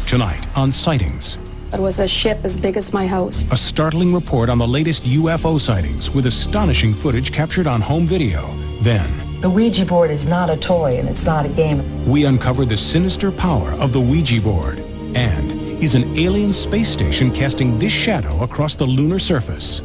Tonight on Sightings. It was a ship as big as my house. A startling report on the latest UFO sightings with astonishing footage captured on home video. Then, the Ouija board is not a toy and it's not a game. We uncover the sinister power of the Ouija board. And is an alien space station casting this shadow across the lunar surface?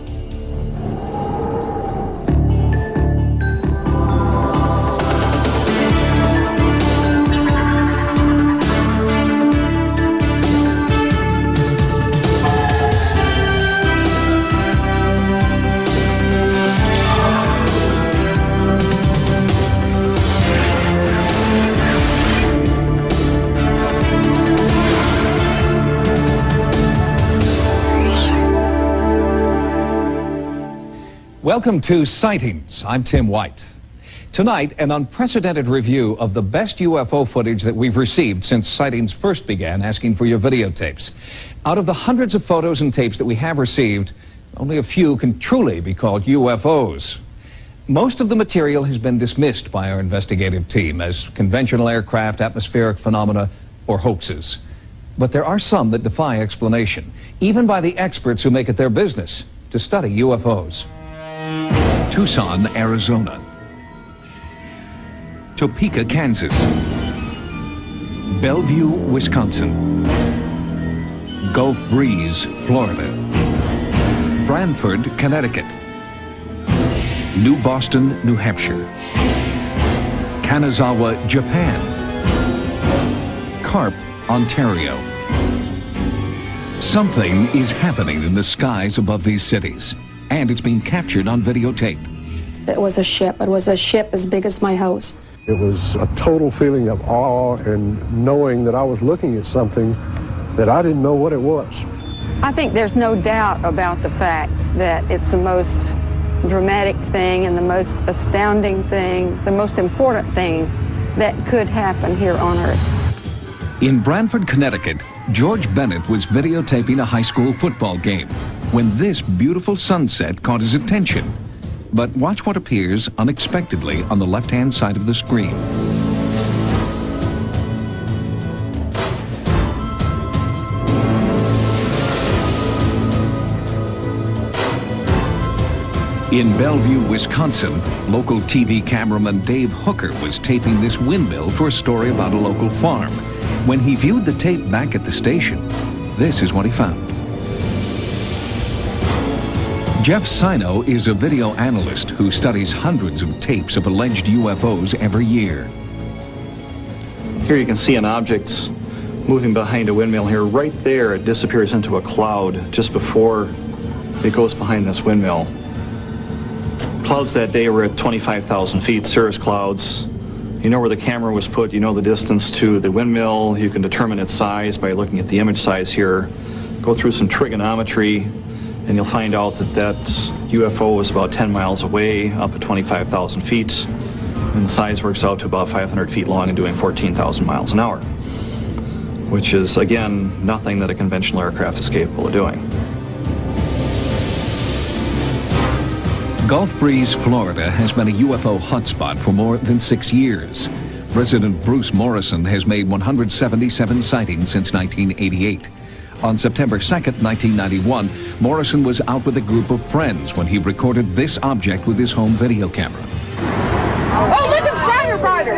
Welcome to Sightings. I'm Tim White. Tonight, an unprecedented review of the best UFO footage that we've received since Sightings first began asking for your videotapes. Out of the hundreds of photos and tapes that we have received, only a few can truly be called UFOs. Most of the material has been dismissed by our investigative team as conventional aircraft, atmospheric phenomena, or hoaxes. But there are some that defy explanation, even by the experts who make it their business to study UFOs. Tucson, Arizona. Topeka, Kansas. Bellevue, Wisconsin. Gulf Breeze, Florida. Branford, Connecticut. New Boston, New Hampshire. Kanazawa, Japan. Carp, Ontario. Something is happening in the skies above these cities, and it's being captured on videotape. It was a ship. It was a ship as big as my house. It was a total feeling of awe and knowing that I was looking at something that I didn't know what it was. I think there's no doubt about the fact that it's the most dramatic thing and the most astounding thing, the most important thing that could happen here on Earth. In Branford, Connecticut, George Bennett was videotaping a high school football game when this beautiful sunset caught his attention. But watch what appears unexpectedly on the left-hand side of the screen. In Bellevue, Wisconsin, local TV cameraman Dave Hooker was taping this windmill for a story about a local farm. When he viewed the tape back at the station, this is what he found. Jeff Sino is a video analyst who studies hundreds of tapes of alleged UFOs every year. Here you can see an object moving behind a windmill here. Right there, it disappears into a cloud just before it goes behind this windmill. Clouds that day were at 25,000 feet, cirrus clouds. You know where the camera was put, you know the distance to the windmill, you can determine its size by looking at the image size here. Go through some trigonometry, and you'll find out that that UFO is about 10 miles away, up at 25,000 feet, and the size works out to about 500 feet long and doing 14,000 miles an hour, which is, again, nothing that a conventional aircraft is capable of doing. Gulf Breeze, Florida has been a UFO hotspot for more than 6 years. Resident Bruce Morrison has made 177 sightings since 1988. On September 2nd, 1991, Morrison was out with a group of friends when he recorded this object with his home video camera. Oh, look, it's brighter, brighter.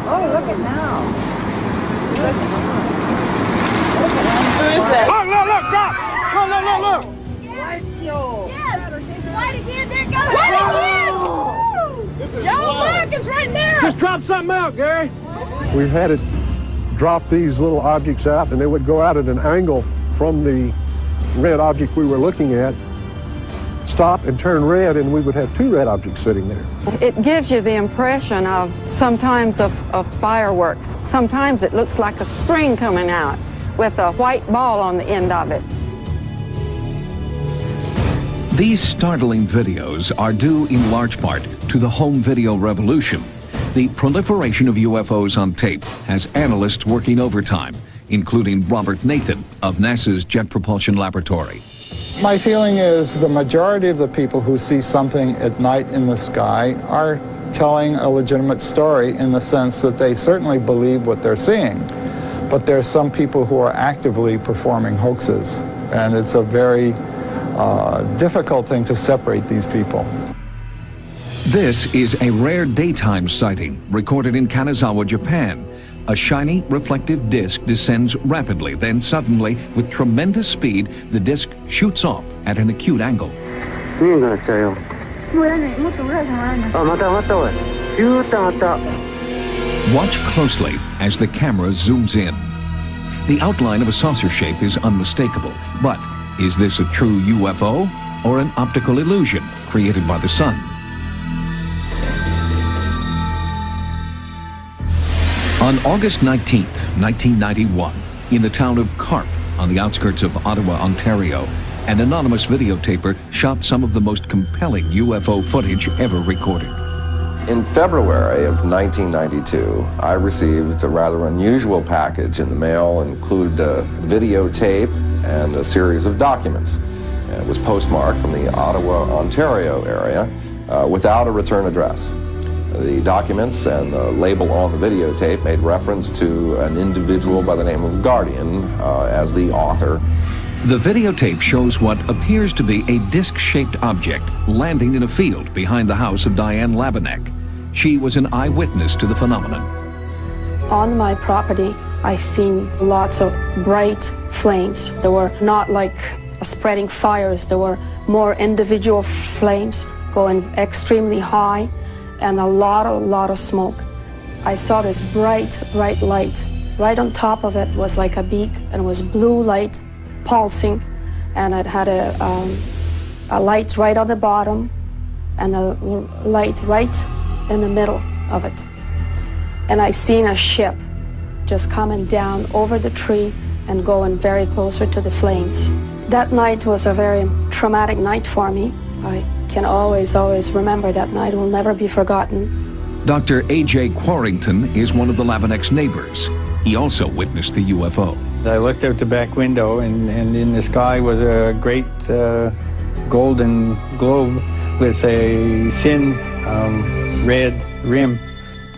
Oh, look at now. Who is that? Look, drop! Look! Yes, white again, there it goes. White again! Yo, look, it's right there. Just drop something out, Gary. We had it drop these little objects out, and they would go out at an angle from the red object we were looking at, stop and turn red, and we would have two red objects sitting there. It gives you the impression of sometimes of fireworks. Sometimes it looks like a string coming out with a white ball on the end of it. These startling videos are due in large part to the home video revolution. The proliferation of UFOs on tape has analysts working overtime, including Robert Nathan of NASA's Jet Propulsion Laboratory. My feeling is the majority of the people who see something at night in the sky are telling a legitimate story in the sense that they certainly believe what they're seeing. But there are some people who are actively performing hoaxes, and it's a very difficult thing to separate these people. This is a rare daytime sighting recorded in Kanazawa, Japan. A shiny, reflective disc descends rapidly, then suddenly, with tremendous speed, the disc shoots off at an acute angle. Watch closely as the camera zooms in. The outline of a saucer shape is unmistakable, but is this a true UFO or an optical illusion created by the sun? On August 19th, 1991, in the town of Carp, on the outskirts of Ottawa, Ontario, an anonymous videotaper shot some of the most compelling UFO footage ever recorded. In February of 1992, I received a rather unusual package in the mail, included a videotape and a series of documents. It was postmarked from the Ottawa, Ontario area without a return address. The documents and the label on the videotape made reference to an individual by the name of Guardian as the author. The videotape shows what appears to be a disc-shaped object landing in a field behind the house of Diane Labinek. She was an eyewitness to the phenomenon. On my property, I've seen lots of bright flames. They were not like spreading fires. There were more individual flames going extremely high and a lot of smoke. I saw this bright light. Right on top of it was like a beak, and it was blue light pulsing, and it had a light right on the bottom and a light right in the middle of it. And I seen a ship just coming down over the tree and going very closer to the flames. That night was a very traumatic night for me. I can always remember that night. It will never be forgotten. Dr. A.J. Quarrington is one of the Labinek's neighbors. He also witnessed the UFO. I looked out the back window, and in the sky was a great golden globe with a thin red rim.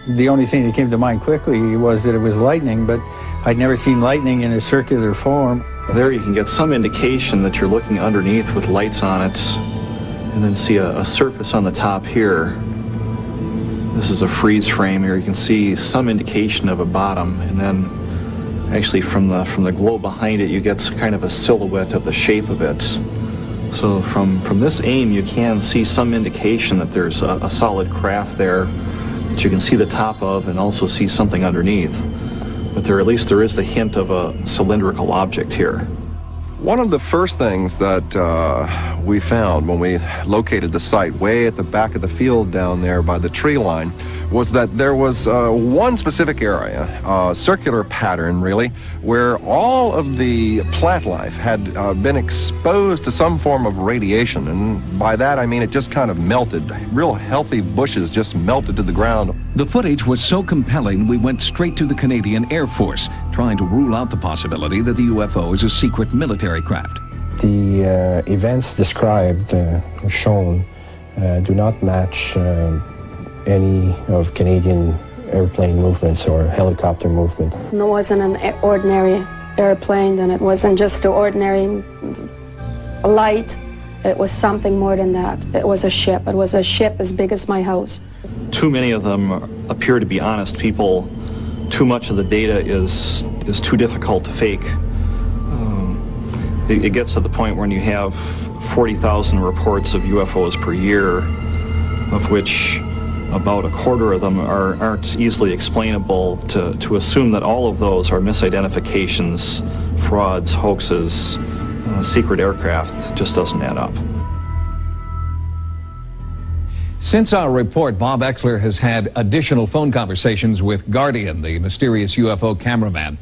The only thing that came to mind quickly was that it was lightning, but I'd never seen lightning in a circular form. There you can get some indication that you're looking underneath with lights on it, and then see a surface on the top here. This is a freeze frame here. You can see some indication of a bottom, and then actually from the glow behind it, you get kind of a silhouette of the shape of it. So from this aim, you can see some indication that there's a solid craft there that you can see the top of and also see something underneath. But at least there is the hint of a cylindrical object here. One of the first things that we found when we located the site way at the back of the field down there by the tree line was that there was one specific area, a circular pattern really, where all of the plant life had been exposed to some form of radiation. And by that I mean it just kind of melted. Real healthy bushes just melted to the ground. The footage was so compelling we went straight to the Canadian Air Force, trying to rule out the possibility that the UFO is a secret military craft. The events described, shown, do not match any of Canadian airplane movements or helicopter movement. It wasn't an ordinary airplane, and it wasn't just an ordinary light. It was something more than that. It was a ship. It was a ship as big as my house. Too many of them appear to be honest people. Too much of the data is too difficult to fake. It gets to the point when you have 40,000 reports of UFOs per year, of which about a quarter of them aren't easily explainable. To assume that all of those are misidentifications, frauds, hoaxes, secret aircraft just doesn't add up. Since our report, Bob Exler has had additional phone conversations with Guardian, the mysterious UFO cameraman.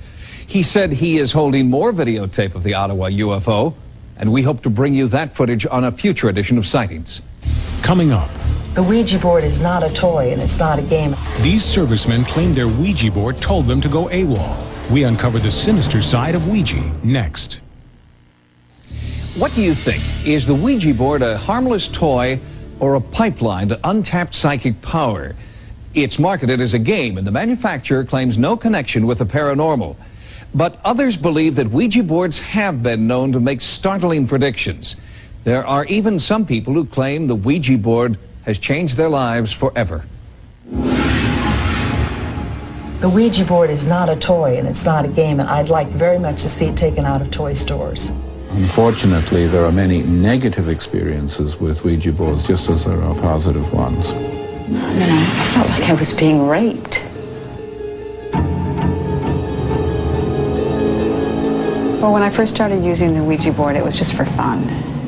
He said he is holding more videotape of the Ottawa UFO, and we hope to bring you that footage on a future edition of Sightings. Coming up, The Ouija board is not a toy, and it's not a game. these servicemen claim their Ouija board told them to go AWOL. We uncover the sinister side of Ouija next. What do you think? Is the Ouija board a harmless toy or a pipeline to untapped psychic power. It's marketed as a game, and the manufacturer claims no connection with the paranormal. But others believe that Ouija boards have been known to make startling predictions. There are even some people who claim the Ouija board has changed their lives forever. The Ouija board is not a toy and it's not a game, and I'd like very much to see it taken out of toy stores. Unfortunately, there are many negative experiences with Ouija boards, just as there are positive ones. I felt like I was being raped. Well, when I first started using the Ouija board, it was just for fun.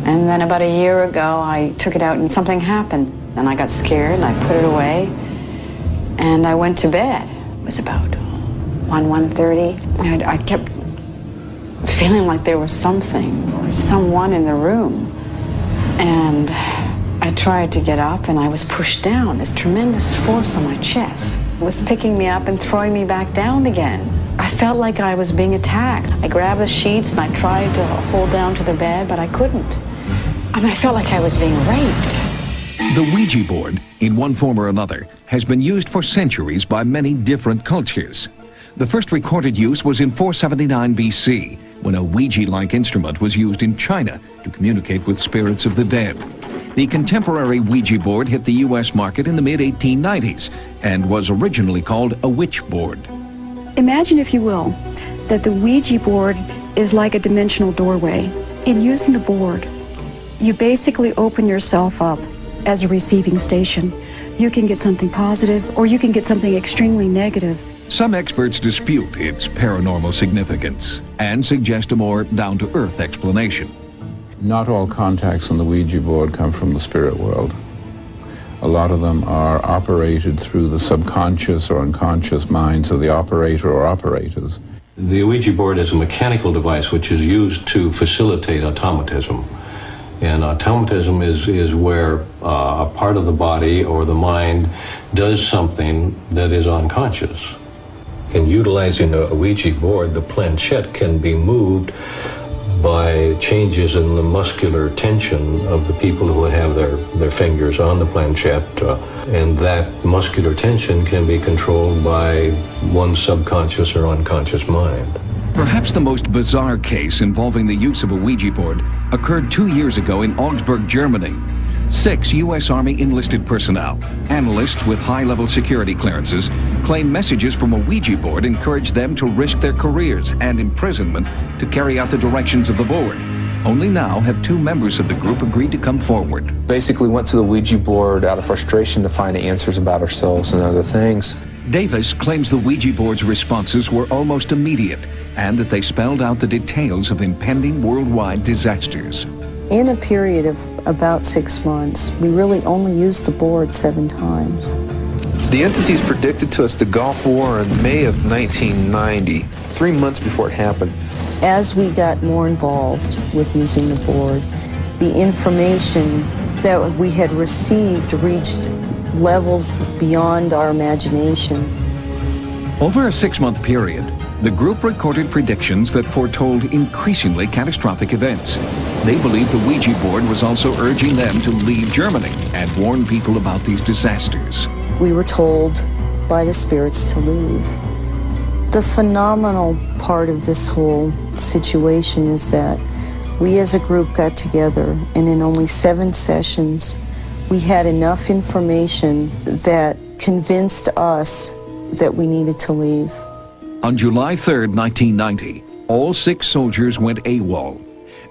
And then about a year ago, I took it out and something happened. And I got scared and I put it away. And I went to bed. It was about 1:30. And I kept feeling like there was something or someone in the room. And I tried to get up and I was pushed down. This tremendous force on my chest was picking me up and throwing me back down again. I felt like I was being attacked. I grabbed the sheets and I tried to hold down to the bed, but I couldn't. I felt like I was being raped. The Ouija board, in one form or another, has been used for centuries by many different cultures. The first recorded use was in 479 BC, when a Ouija-like instrument was used in China to communicate with spirits of the dead. The contemporary Ouija board hit the U.S. market in the mid-1890s and was originally called a witch board. Imagine, if you will, that the Ouija board is like a dimensional doorway. In using the board, you basically open yourself up as a receiving station. You can get something positive or you can get something extremely negative. Some experts dispute its paranormal significance and suggest a more down-to-earth explanation. Not all contacts on the Ouija board come from the spirit world. A lot of them are operated through the subconscious or unconscious minds of the operator or operators. The Ouija board is a mechanical device which is used to facilitate automatism. And automatism is where a part of the body or the mind does something that is unconscious. In utilizing a Ouija board, the planchette can be moved by changes in the muscular tension of the people who have their fingers on the planchette, and that muscular tension can be controlled by one's subconscious or unconscious mind. Perhaps the most bizarre case involving the use of a Ouija board occurred 2 years ago in Augsburg, Germany. 6 U.S. Army enlisted personnel, analysts with high-level security clearances, claim messages from a Ouija board encouraged them to risk their careers and imprisonment to carry out the directions of the board. Only now have 2 members of the group agreed to come forward. Basically went to the Ouija board out of frustration to find answers about ourselves and other things. Davis claims the Ouija board's responses were almost immediate and that they spelled out the details of impending worldwide disasters. In a period of about 6 months, we really only used the board 7 times. The entities predicted to us the Gulf War in May of 1990, 3 months before it happened. As we got more involved with using the board, the information that we had received reached levels beyond our imagination. Over a 6-month period, the group recorded predictions that foretold increasingly catastrophic events. They believed the Ouija board was also urging them to leave Germany and warn people about these disasters. We were told by the spirits to leave. The phenomenal part of this whole situation is that we as a group got together, and in only 7 sessions, we had enough information that convinced us that we needed to leave. On July 3rd, 1990, all 6 soldiers went AWOL.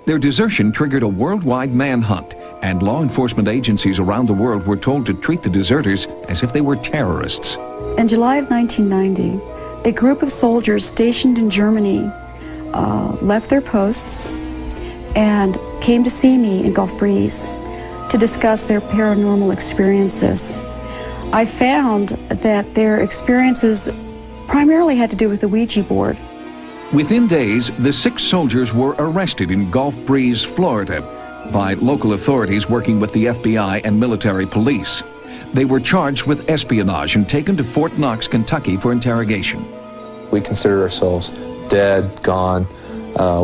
Their desertion triggered a worldwide manhunt, and law enforcement agencies around the world were told to treat the deserters as if they were terrorists. In July of 1990, a group of soldiers stationed in Germany left their posts and came to see me in Gulf Breeze to discuss their paranormal experiences. I found that their experiences primarily had to do with the Ouija board. Within days, the 6 soldiers were arrested in Gulf Breeze, Florida, by local authorities working with the FBI and military police. They were charged with espionage and taken to Fort Knox, Kentucky for interrogation. We considered ourselves dead, gone.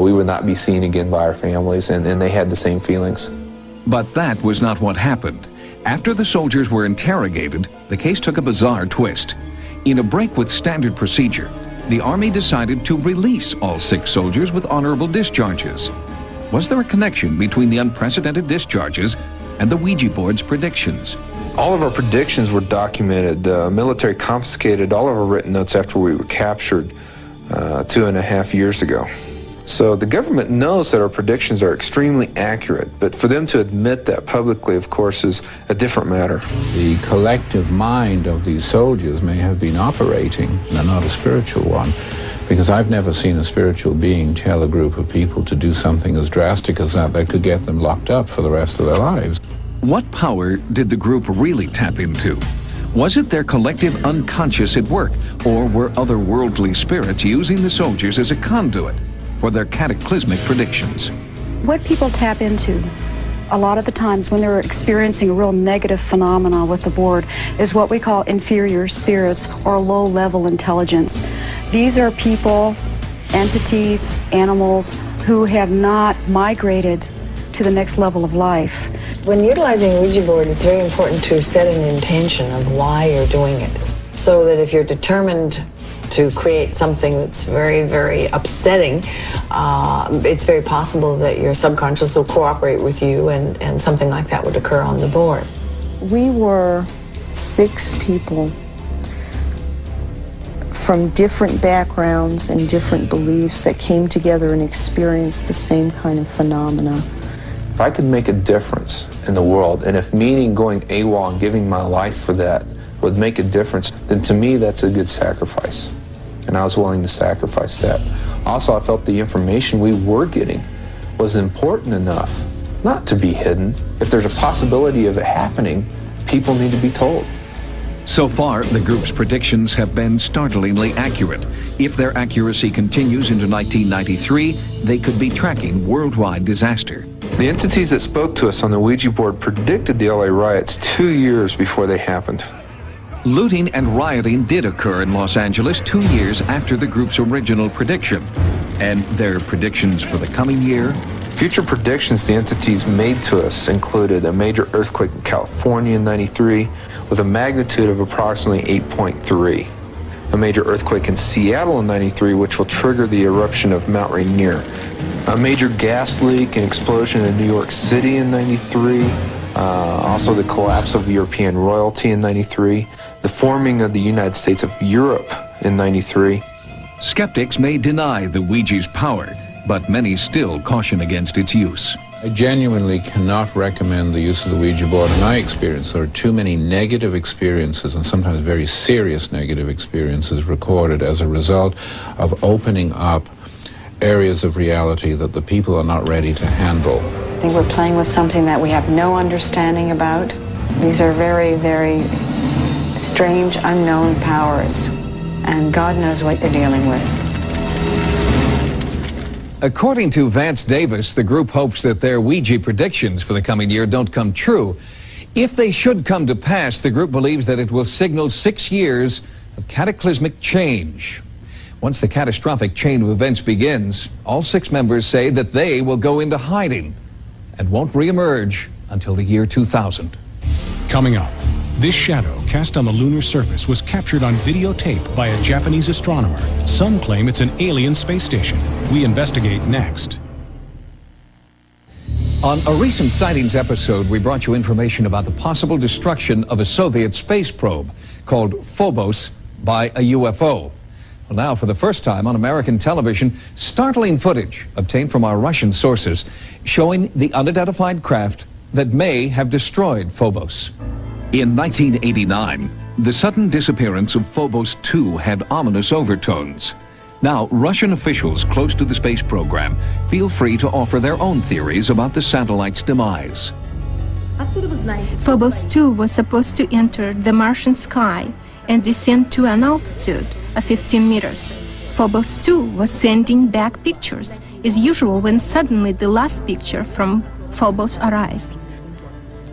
We would not be seen again by our families, and they had the same feelings. But that was not what happened. After the soldiers were interrogated, the case took a bizarre twist. In a break with standard procedure, the Army decided to release all 6 soldiers with honorable discharges. Was there a connection between the unprecedented discharges and the Ouija board's predictions? All of our predictions were documented. Military confiscated all of our written notes after we were captured 2.5 years ago. So the government knows that our predictions are extremely accurate, but for them to admit that publicly, of course, is a different matter. The collective mind of these soldiers may have been operating, and not a spiritual one, because I've never seen a spiritual being tell a group of people to do something as drastic as that could get them locked up for the rest of their lives. What power did the group really tap into? Was it their collective unconscious at work, or were otherworldly spirits using the soldiers as a conduit for their cataclysmic predictions? What people tap into a lot of the times when they're experiencing a real negative phenomena with the board is what we call inferior spirits or low-level intelligence. These are people, entities, animals who have not migrated to the next level of life. When utilizing a Ouija board, it's very important to set an intention of why you're doing it, so that if you're determined to create something that's very, very upsetting, it's very possible that your subconscious will cooperate with you, and something like that would occur on the board. We were 6 people from different backgrounds and different beliefs that came together and experienced the same kind of phenomena. If I could make a difference in the world, and if meaning going AWOL and giving my life for that would make a difference, then to me that's a good sacrifice. And I was willing to sacrifice that. Also, I felt the information we were getting was important enough not to be hidden. If there's a possibility of it happening, people need to be told. So far, the group's predictions have been startlingly accurate. If their accuracy continues into 1993, they could be tracking worldwide disaster. The entities that spoke to us on the Ouija board predicted the LA riots 2 years before they happened. Looting and rioting did occur in Los Angeles 2 years after the group's original prediction. And their predictions for the coming year? Future predictions the entities made to us included a major earthquake in California in '93 with a magnitude of approximately 8.3. A major earthquake in Seattle in '93, which will trigger the eruption of Mount Rainier. A major gas leak and explosion in New York City in '93. Also the collapse of European royalty in '93. The forming of the United States of Europe in '93. Skeptics may deny the Ouija's power, but many still caution against its use. I genuinely cannot recommend the use of the Ouija board. In my experience, there are too many negative experiences, and sometimes very serious negative experiences, recorded as a result of opening up areas of reality that the people are not ready to handle. I think we're playing with something that we have no understanding about. These are very, very strange, unknown powers, and God knows what you're dealing with. According to Vance Davis, the group hopes that their Ouija predictions for the coming year don't come true. If they should come to pass, the group believes that it will signal 6 years of cataclysmic change. Once the catastrophic chain of events begins, all 6 members say that they will go into hiding and won't reemerge until the year 2000. Coming up, this shadow cast on the lunar surface was captured on videotape by a Japanese astronomer. Some claim it's an alien space station. We investigate next. On a recent Sightings episode, we brought you information about the possible destruction of a Soviet space probe called Phobos by a UFO. Well, now, for the first time on American television, startling footage obtained from our Russian sources showing the unidentified craft that may have destroyed Phobos. In 1989, the sudden disappearance of Phobos 2 had ominous overtones. Now, Russian officials close to the space program feel free to offer their own theories about the satellite's demise. Phobos 2 was supposed to enter the Martian sky and descend to an altitude of 15 meters. Phobos 2 was sending back pictures, as usual when suddenly the last picture from Phobos arrived.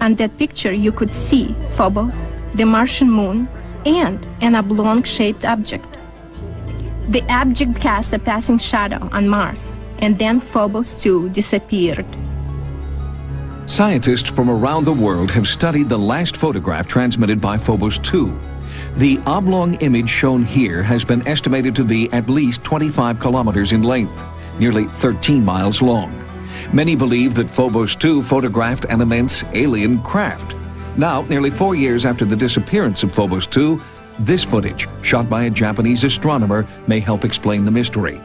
On that picture you could see Phobos, the Martian moon, and an oblong-shaped object. The object cast a passing shadow on Mars, and then Phobos 2 disappeared. Scientists from around the world have studied the last photograph transmitted by Phobos 2. The oblong image shown here has been estimated to be at least 25 kilometers in length, nearly 13 miles long. Many believe that Phobos 2 photographed an immense alien craft. Now, nearly 4 years after the disappearance of Phobos 2, this footage, shot by a Japanese astronomer, may help explain the mystery.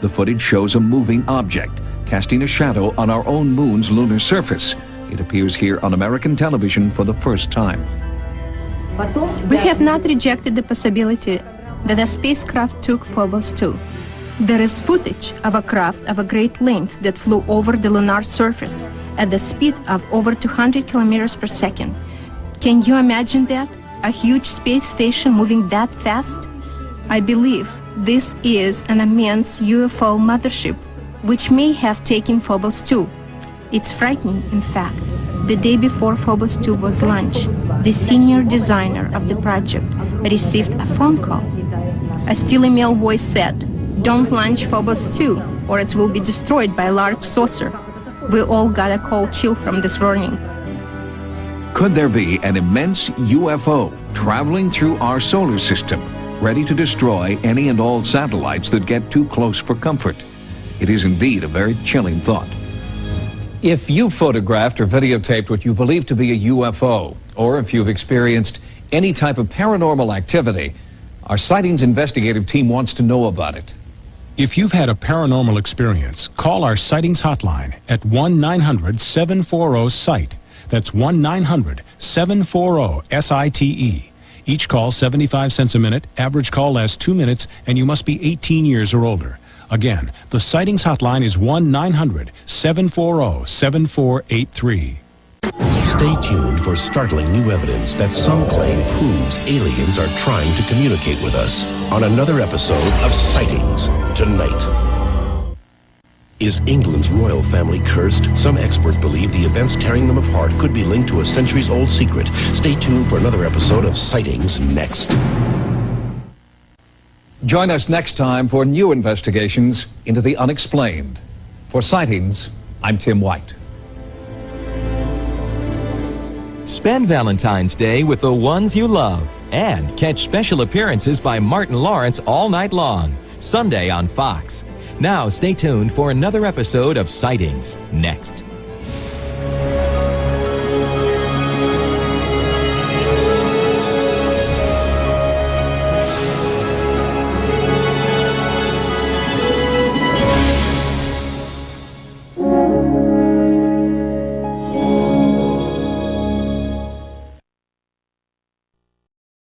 The footage shows a moving object, casting a shadow on our own moon's lunar surface. It appears here on American television for the first time. We have not rejected the possibility that a spacecraft took Phobos 2. There is footage of a craft of a great length that flew over the lunar surface at the speed of over 200 kilometers per second. Can you imagine that? A huge space station moving that fast? I believe this is an immense UFO mothership which may have taken Phobos 2. It's frightening, in fact. The day before Phobos 2 was launched, the senior designer of the project received a phone call. A steely male voice said, "Don't launch Phobos 2, or it will be destroyed by a large saucer." We all got a cold chill from this warning. Could there be an immense UFO traveling through our solar system, ready to destroy any and all satellites that get too close for comfort? It is indeed a very chilling thought. If you photographed or videotaped what you believe to be a UFO, or if you've experienced any type of paranormal activity, our Sightings investigative team wants to know about it. If you've had a paranormal experience, call our Sightings hotline at 1-900-740-SIGHT. That's 1-900-740-SITE. Each call 75 cents a minute, average call lasts 2 minutes, and you must be 18 years or older. Again, the Sightings hotline is 1-900-740-7483. Stay tuned for startling new evidence that some claim proves aliens are trying to communicate with us on another episode of Sightings tonight. Is England's royal family cursed? Some experts believe the events tearing them apart could be linked to a centuries-old secret. Stay tuned for another episode of Sightings next. Join us next time for new investigations into the unexplained. For Sightings, I'm Tim White. Spend Valentine's Day with the ones you love and catch special appearances by Martin Lawrence all night long, Sunday on Fox. Now stay tuned for another episode of Sightings next.